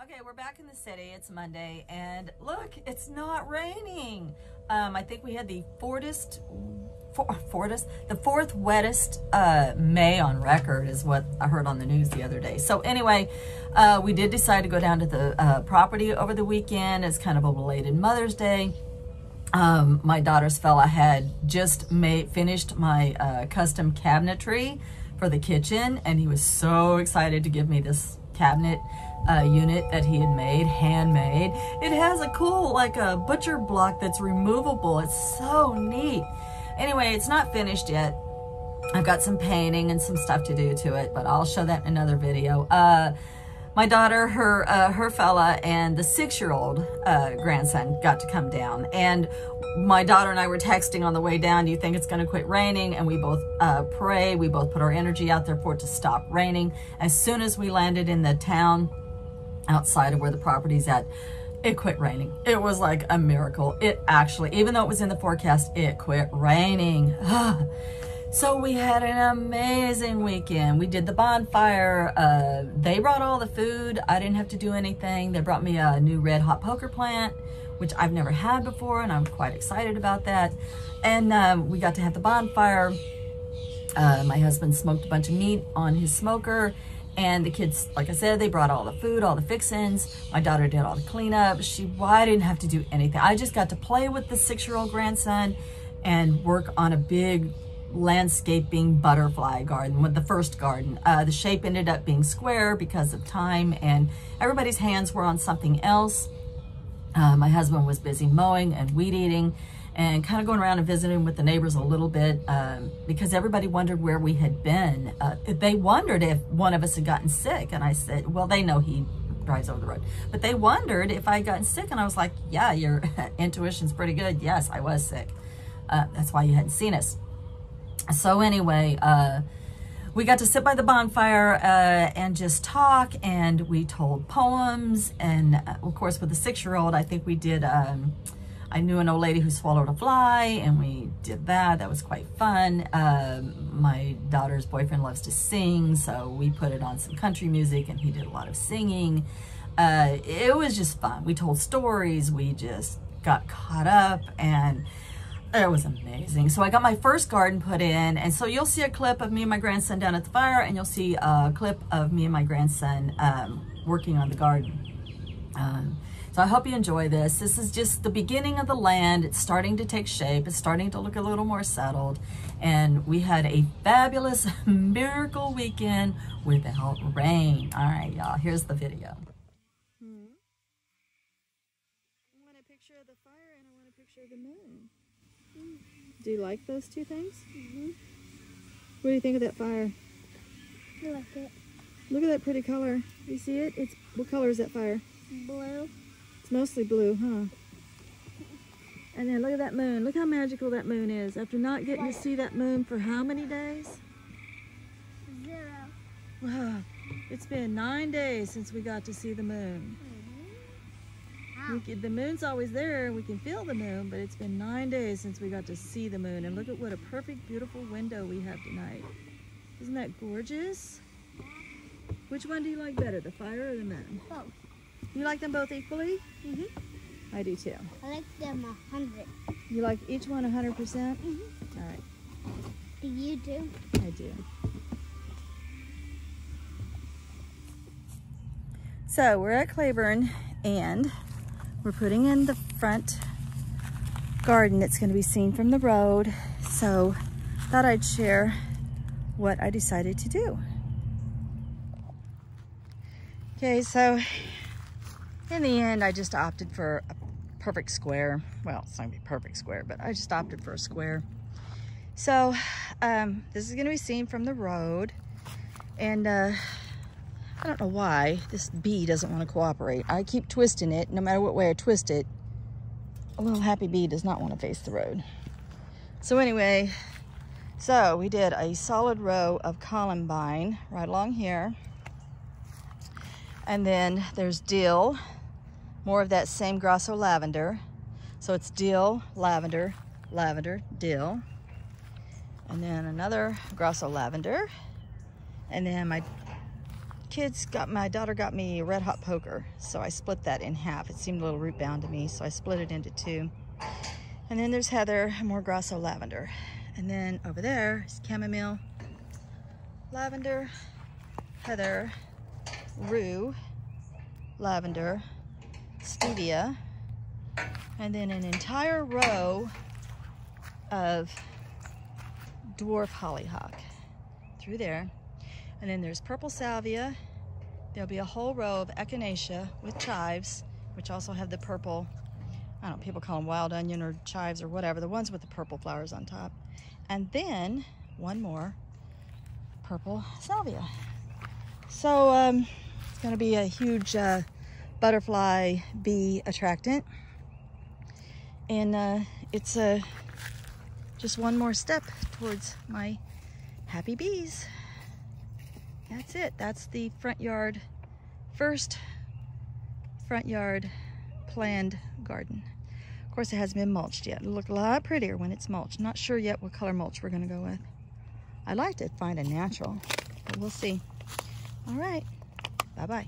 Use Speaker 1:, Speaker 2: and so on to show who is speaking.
Speaker 1: Okay, we're back in the city. It's Monday, and look, it's not raining. I think we had the fourth wettest May on record, is what I heard on the news the other day. So anyway, we did decide to go down to the property over the weekend. It's kind of a belated Mother's Day. My daughter's fella had just finished my custom cabinetry for the kitchen, and he was so excited to give me this cabinet unit that he had made, handmade. It has a cool, like a butcher block that's removable. It's so neat. Anyway, it's not finished yet. I've got some painting and some stuff to do to it, but I'll show that in another video. My daughter, her fella, and the 6-year-old grandson got to come down, and my daughter and I were texting on the way down, do you think it's going to quit raining? And we both pray, we both put our energy out there for it to stop raining. As soon as we landed in the town outside of where the property's at, it quit raining. It was like a miracle. It actually, even though it was in the forecast, it quit raining. So we had an amazing weekend. We did the bonfire. They brought all the food. I didn't have to do anything. They brought me a new red hot poker plant, which I've never had before, and I'm quite excited about that. And we got to have the bonfire. My husband smoked a bunch of meat on his smoker, and the kids, like I said, they brought all the food, all the fixins. My daughter did all the cleanup. I didn't have to do anything. I just got to play with the 6-year-old grandson and work on a big landscaping butterfly garden with the first garden. The shape ended up being square because of time, and everybody's hands were on something else. My husband was busy mowing and weed eating and kind of going around and visiting with the neighbors a little bit because everybody wondered where we had been. They wondered if one of us had gotten sick, and I said, well, they know he drives over the road, but they wondered if I had gotten sick, and I was like, yeah, your intuition's pretty good. Yes, I was sick. That's why you hadn't seen us. So anyway, we got to sit by the bonfire and just talk, and we told poems, and of course with the 6-year-old, I think we did, I knew an old lady who swallowed a fly, and we did that. That was quite fun. My daughter's boyfriend loves to sing, so we put it on some country music, and he did a lot of singing. It was just fun. We told stories, we just got caught up, and it was amazing. So I got my first garden put in, and so you'll see a clip of me and my grandson down at the fire, and you'll see a clip of me and my grandson working on the garden. So I hope you enjoy this. This is just the beginning of the land. It's starting to take shape. It's starting to look a little more settled, and we had a fabulous miracle weekend without rain. All right, y'all, here's the video.
Speaker 2: I want a picture of the fire, and I want a picture of the moon. Do you like those two things? Mm-hmm. What do you think of that fire?
Speaker 3: I like it.
Speaker 2: Look at that pretty color. You see it? What color is that fire?
Speaker 3: Blue.
Speaker 2: It's mostly blue, huh? And then look at that moon. Look how magical that moon is. After not getting to see that moon for how many days?
Speaker 3: 0.
Speaker 2: Wow. It's been 9 days since we got to see the moon. The moon's always there. We can feel the moon, but it's been 9 days since we got to see the moon. And look at what a perfect, beautiful window we have tonight. Isn't that gorgeous? Which one do you like better, the fire or the moon?
Speaker 3: Both.
Speaker 2: You like them both equally?
Speaker 3: Mm-hmm.
Speaker 2: I do too.
Speaker 3: I like them 100.
Speaker 2: You like each one 100%?
Speaker 3: Mm-hmm.
Speaker 2: All right.
Speaker 3: Do you do?
Speaker 2: I do. So we're at Cleburne, and we're putting in the front garden that's going to be seen from the road. So thought I'd share what I decided to do. Okay, so in the end, I just opted for a perfect square. Well, it's not going to be perfect square, but I just opted for a square. So this is going to be seen from the road, and I don't know why this bee doesn't want to cooperate. I keep twisting it. No matter what way I twist it, a little happy bee does not want to face the road. So anyway, so we did a solid row of columbine right along here. And then there's dill, more of that same grasso lavender. So it's dill, lavender, lavender, dill. And then another grasso lavender. And then my my daughter got me red hot poker, so I split that in half. It seemed a little root bound to me, so I split it into two. And then there's heather, more grasso lavender. And then over there is chamomile, lavender, heather, rue, lavender, stevia, and then an entire row of dwarf hollyhock through there. And then there's purple salvia. There'll be a whole row of echinacea with chives, which also have the purple, I don't know, people call them wild onion or chives or whatever, the ones with the purple flowers on top. And then one more purple salvia. So it's gonna be a huge butterfly bee attractant. And it's just one more step towards my happy bees. That's it. That's the first front yard planned garden. Of course, it hasn't been mulched yet. It'll look a lot prettier when it's mulched. Not sure yet what color mulch we're gonna go with. I'd like to find a natural, but we'll see. All right, bye-bye.